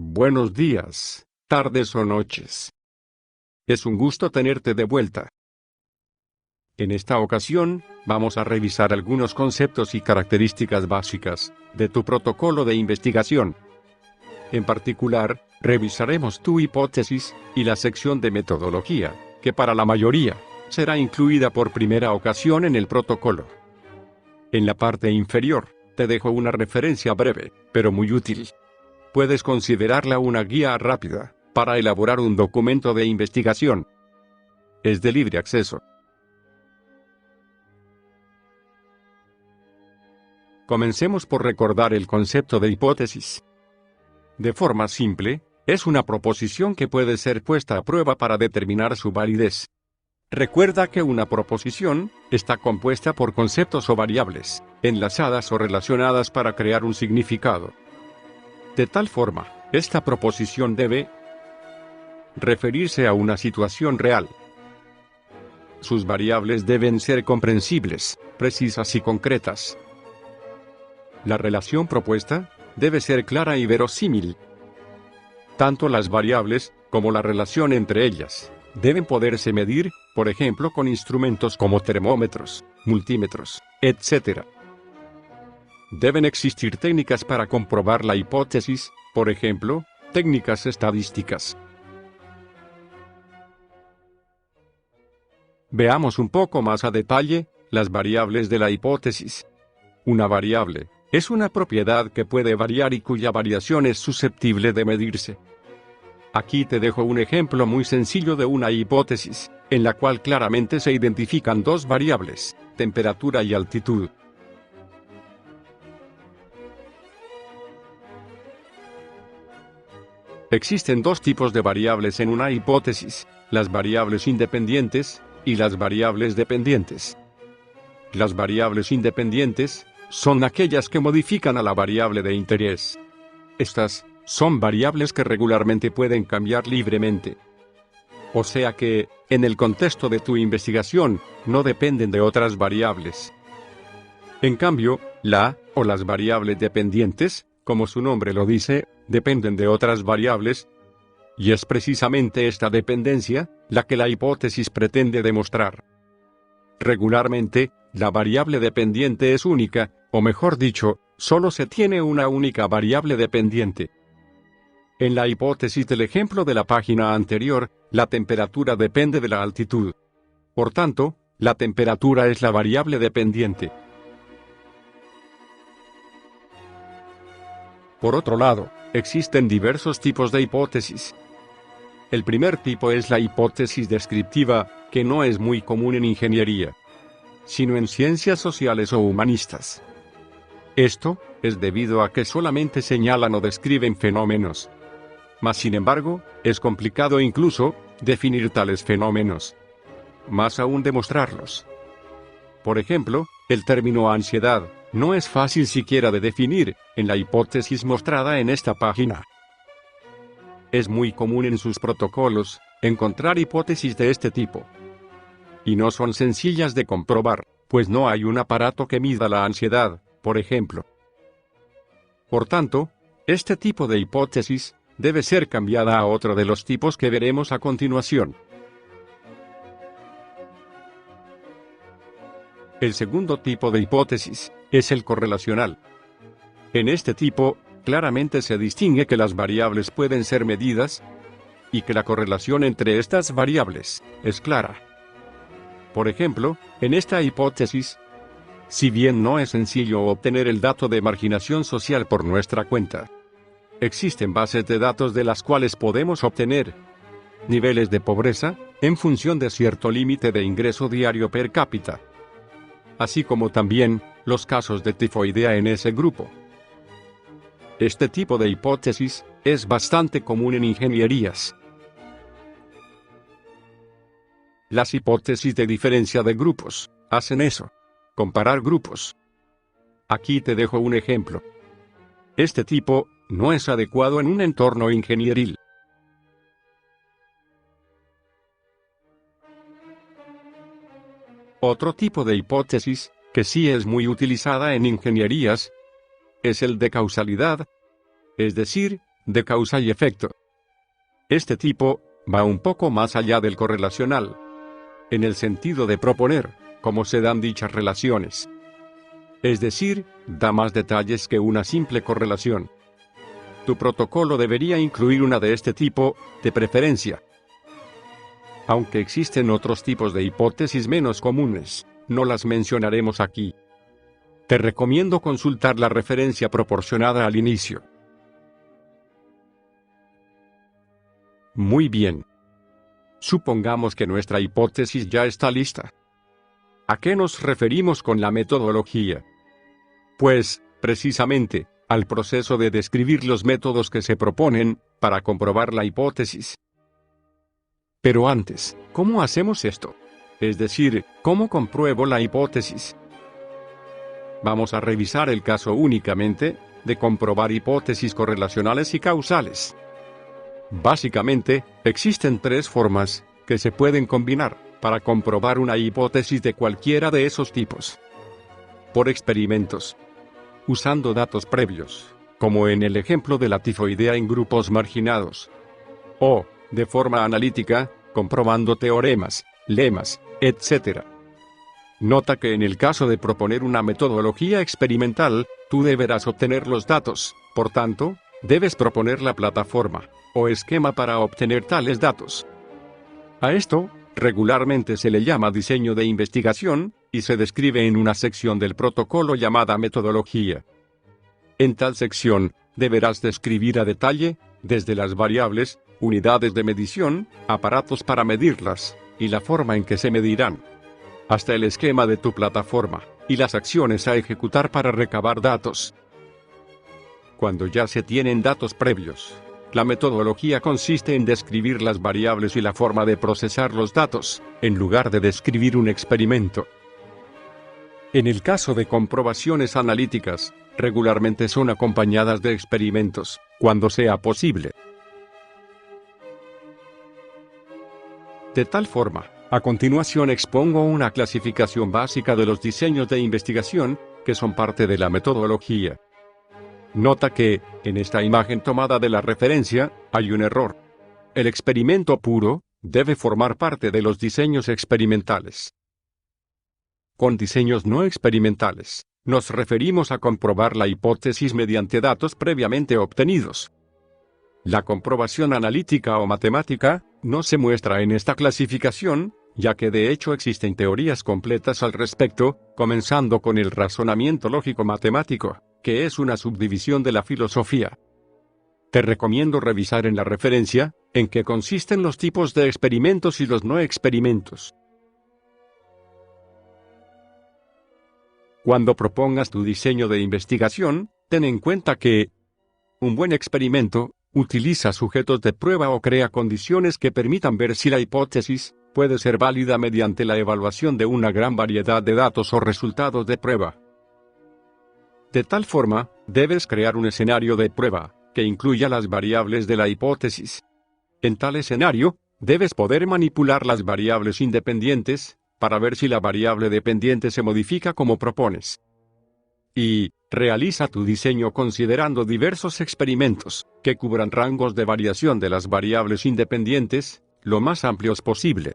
Buenos días, tardes o noches. Es un gusto tenerte de vuelta. En esta ocasión, vamos a revisar algunos conceptos y características básicas de tu protocolo de investigación. En particular, revisaremos tu hipótesis y la sección de metodología, que para la mayoría será incluida por primera ocasión en el protocolo. En la parte inferior, te dejo una referencia breve, pero muy útil. Puedes considerarla una guía rápida para elaborar un documento de investigación. Es de libre acceso. Comencemos por recordar el concepto de hipótesis. De forma simple, es una proposición que puede ser puesta a prueba para determinar su validez. Recuerda que una proposición está compuesta por conceptos o variables, enlazadas o relacionadas para crear un significado. De tal forma, esta proposición debe referirse a una situación real. Sus variables deben ser comprensibles, precisas y concretas. La relación propuesta debe ser clara y verosímil. Tanto las variables como la relación entre ellas deben poderse medir, por ejemplo, con instrumentos como termómetros, multímetros, etc. Deben existir técnicas para comprobar la hipótesis, por ejemplo, técnicas estadísticas. Veamos un poco más a detalle las variables de la hipótesis. Una variable es una propiedad que puede variar y cuya variación es susceptible de medirse. Aquí te dejo un ejemplo muy sencillo de una hipótesis, en la cual claramente se identifican dos variables, temperatura y altitud. Existen dos tipos de variables en una hipótesis, las variables independientes y las variables dependientes. Las variables independientes son aquellas que modifican a la variable de interés. Estas son variables que regularmente pueden cambiar libremente. O sea que, en el contexto de tu investigación, no dependen de otras variables. En cambio, las variables dependientes, como su nombre lo dice, dependen de otras variables, y es precisamente esta dependencia la que la hipótesis pretende demostrar. Regularmente, la variable dependiente es única, o mejor dicho, solo se tiene una única variable dependiente. En la hipótesis del ejemplo de la página anterior, la temperatura depende de la altitud. Por tanto, la temperatura es la variable dependiente. Por otro lado, existen diversos tipos de hipótesis. El primer tipo es la hipótesis descriptiva, que no es muy común en ingeniería, sino en ciencias sociales o humanistas. Esto es debido a que solamente señalan o describen fenómenos. Mas sin embargo, es complicado incluso definir tales fenómenos. Más aún demostrarlos. Por ejemplo, el término ansiedad no es fácil siquiera de definir en la hipótesis mostrada en esta página. Es muy común en sus protocolos encontrar hipótesis de este tipo. Y no son sencillas de comprobar, pues no hay un aparato que mida la ansiedad, por ejemplo. Por tanto, este tipo de hipótesis debe ser cambiada a otro de los tipos que veremos a continuación. El segundo tipo de hipótesis es el correlacional. En este tipo, claramente se distingue que las variables pueden ser medidas y que la correlación entre estas variables es clara. Por ejemplo, en esta hipótesis, si bien no es sencillo obtener el dato de marginación social por nuestra cuenta, existen bases de datos de las cuales podemos obtener niveles de pobreza en función de cierto límite de ingreso diario per cápita, así como también los casos de tifoidea en ese grupo. Este tipo de hipótesis es bastante común en ingenierías. Las hipótesis de diferencia de grupos hacen eso, comparar grupos. Aquí te dejo un ejemplo. Este tipo no es adecuado en un entorno ingenieril. Otro tipo de hipótesis, que sí es muy utilizada en ingenierías, es el de causalidad, es decir, de causa y efecto. Este tipo va un poco más allá del correlacional, en el sentido de proponer cómo se dan dichas relaciones. Es decir, da más detalles que una simple correlación. Tu protocolo debería incluir una de este tipo, de preferencia. Aunque existen otros tipos de hipótesis menos comunes, no las mencionaremos aquí. Te recomiendo consultar la referencia proporcionada al inicio. Muy bien. Supongamos que nuestra hipótesis ya está lista. ¿A qué nos referimos con la metodología? Pues, precisamente, al proceso de describir los métodos que se proponen para comprobar la hipótesis. Pero antes, ¿cómo hacemos esto? Es decir, ¿cómo compruebo la hipótesis? Vamos a revisar el caso únicamente de comprobar hipótesis correlacionales y causales. Básicamente, existen tres formas que se pueden combinar para comprobar una hipótesis de cualquiera de esos tipos. Por experimentos, usando datos previos, como en el ejemplo de la tifoidea en grupos marginados. O, de forma analítica, comprobando teoremas, lemas, etc. Nota que en el caso de proponer una metodología experimental, tú deberás obtener los datos, por tanto, debes proponer la plataforma o esquema para obtener tales datos. A esto, regularmente se le llama diseño de investigación, y se describe en una sección del protocolo llamada metodología. En tal sección, deberás describir a detalle, desde las variables, unidades de medición, aparatos para medirlas, y la forma en que se medirán, hasta el esquema de tu plataforma, y las acciones a ejecutar para recabar datos. Cuando ya se tienen datos previos, la metodología consiste en describir las variables y la forma de procesar los datos, en lugar de describir un experimento. En el caso de comprobaciones analíticas, regularmente son acompañadas de experimentos, cuando sea posible. De tal forma, a continuación expongo una clasificación básica de los diseños de investigación, que son parte de la metodología. Nota que, en esta imagen tomada de la referencia, hay un error. El experimento puro debe formar parte de los diseños experimentales. Con diseños no experimentales, nos referimos a comprobar la hipótesis mediante datos previamente obtenidos. La comprobación analítica o matemática no se muestra en esta clasificación, ya que de hecho existen teorías completas al respecto, comenzando con el razonamiento lógico-matemático, que es una subdivisión de la filosofía. Te recomiendo revisar en la referencia, en qué consisten los tipos de experimentos y los no experimentos. Cuando propongas tu diseño de investigación, ten en cuenta que un buen experimento utiliza sujetos de prueba o crea condiciones que permitan ver si la hipótesis puede ser válida mediante la evaluación de una gran variedad de datos o resultados de prueba. De tal forma, debes crear un escenario de prueba que incluya las variables de la hipótesis. En tal escenario, debes poder manipular las variables independientes para ver si la variable dependiente se modifica como propones. Y realiza tu diseño considerando diversos experimentos que cubran rangos de variación de las variables independientes lo más amplios posible.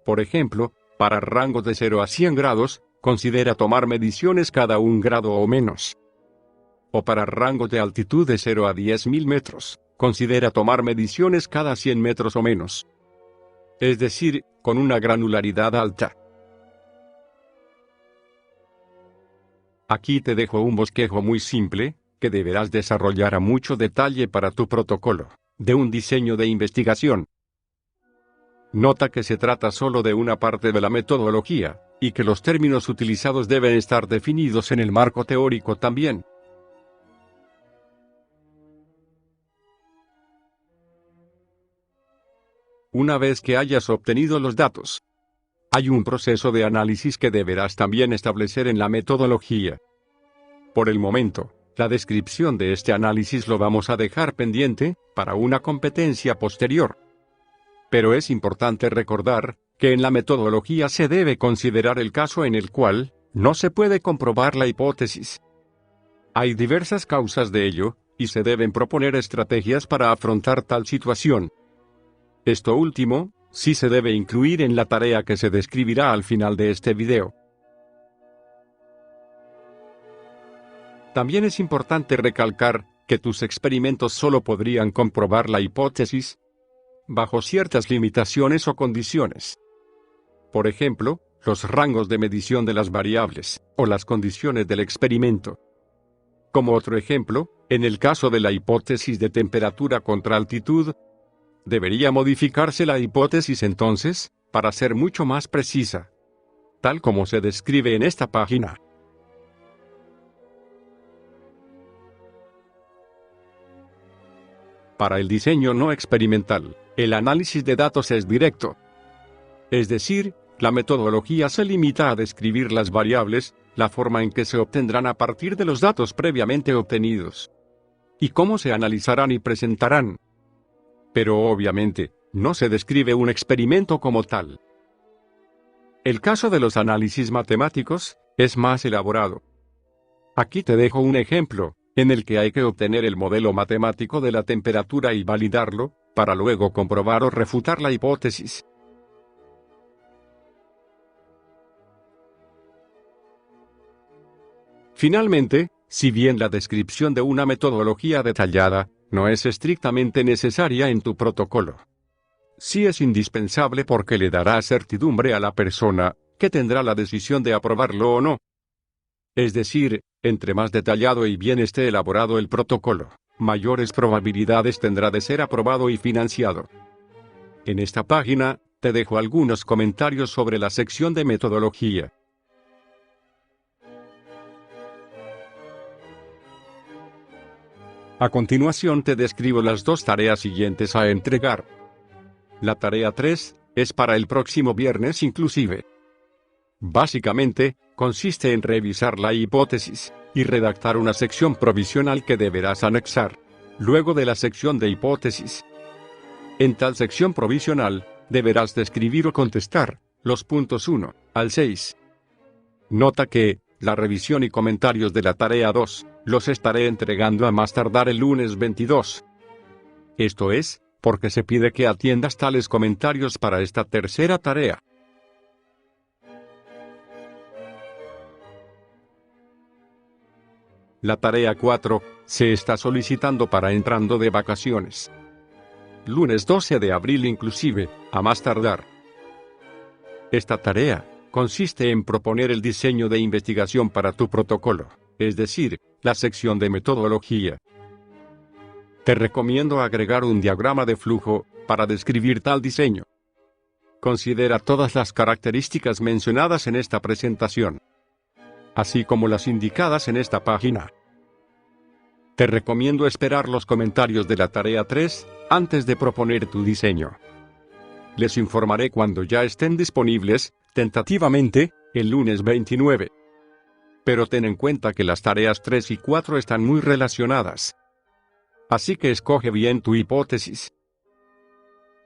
Por ejemplo, para rangos de 0 a 100 grados, considera tomar mediciones cada 1 grado o menos. O para rangos de altitud de 0 a 10.000 metros, considera tomar mediciones cada 100 metros o menos. Es decir, con una granularidad alta. Aquí te dejo un bosquejo muy simple, que deberás desarrollar a mucho detalle para tu protocolo, de un diseño de investigación. Nota que se trata solo de una parte de la metodología, y que los términos utilizados deben estar definidos en el marco teórico también. Una vez que hayas obtenido los datos, hay un proceso de análisis que deberás también establecer en la metodología. Por el momento, la descripción de este análisis lo vamos a dejar pendiente para una competencia posterior. Pero es importante recordar que en la metodología se debe considerar el caso en el cual no se puede comprobar la hipótesis. Hay diversas causas de ello, y se deben proponer estrategias para afrontar tal situación. Esto último, sí se debe incluir en la tarea que se describirá al final de este video. También es importante recalcar que tus experimentos solo podrían comprobar la hipótesis bajo ciertas limitaciones o condiciones. Por ejemplo, los rangos de medición de las variables, o las condiciones del experimento. Como otro ejemplo, en el caso de la hipótesis de temperatura contra altitud, debería modificarse la hipótesis entonces, para ser mucho más precisa, tal como se describe en esta página. Para el diseño no experimental, el análisis de datos es directo. Es decir, la metodología se limita a describir las variables, la forma en que se obtendrán a partir de los datos previamente obtenidos, y cómo se analizarán y presentarán. Pero obviamente, no se describe un experimento como tal. El caso de los análisis matemáticos es más elaborado. Aquí te dejo un ejemplo, en el que hay que obtener el modelo matemático de la temperatura y validarlo, para luego comprobar o refutar la hipótesis. Finalmente, si bien la descripción de una metodología detallada no es estrictamente necesaria en tu protocolo, sí es indispensable porque le dará certidumbre a la persona que tendrá la decisión de aprobarlo o no. Es decir, entre más detallado y bien esté elaborado el protocolo, mayores probabilidades tendrá de ser aprobado y financiado. En esta página, te dejo algunos comentarios sobre la sección de metodología. A continuación te describo las dos tareas siguientes a entregar. La tarea 3 es para el próximo viernes inclusive. Básicamente, consiste en revisar la hipótesis y redactar una sección provisional que deberás anexar luego de la sección de hipótesis. En tal sección provisional, deberás describir o contestar los puntos 1 al 6. Nota que la revisión y comentarios de la tarea 2 los estaré entregando a más tardar el lunes 22. Esto es, porque se pide que atiendas tales comentarios para esta tercera tarea. La tarea 4 se está solicitando para entrando de vacaciones. Lunes 12 de abril inclusive, a más tardar. Esta tarea consiste en proponer el diseño de investigación para tu protocolo, es decir, la sección de metodología. Te recomiendo agregar un diagrama de flujo para describir tal diseño. Considera todas las características mencionadas en esta presentación, así como las indicadas en esta página. Te recomiendo esperar los comentarios de la tarea 3 antes de proponer tu diseño. Les informaré cuando ya estén disponibles, tentativamente, el lunes 29. Pero ten en cuenta que las tareas 3 y 4 están muy relacionadas. Así que escoge bien tu hipótesis.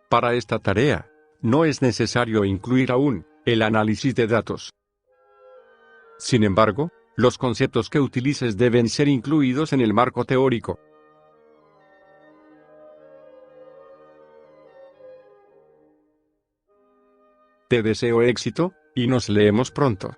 Para esta tarea, no es necesario incluir aún el análisis de datos. Sin embargo, los conceptos que utilices deben ser incluidos en el marco teórico. Te deseo éxito, y nos leemos pronto.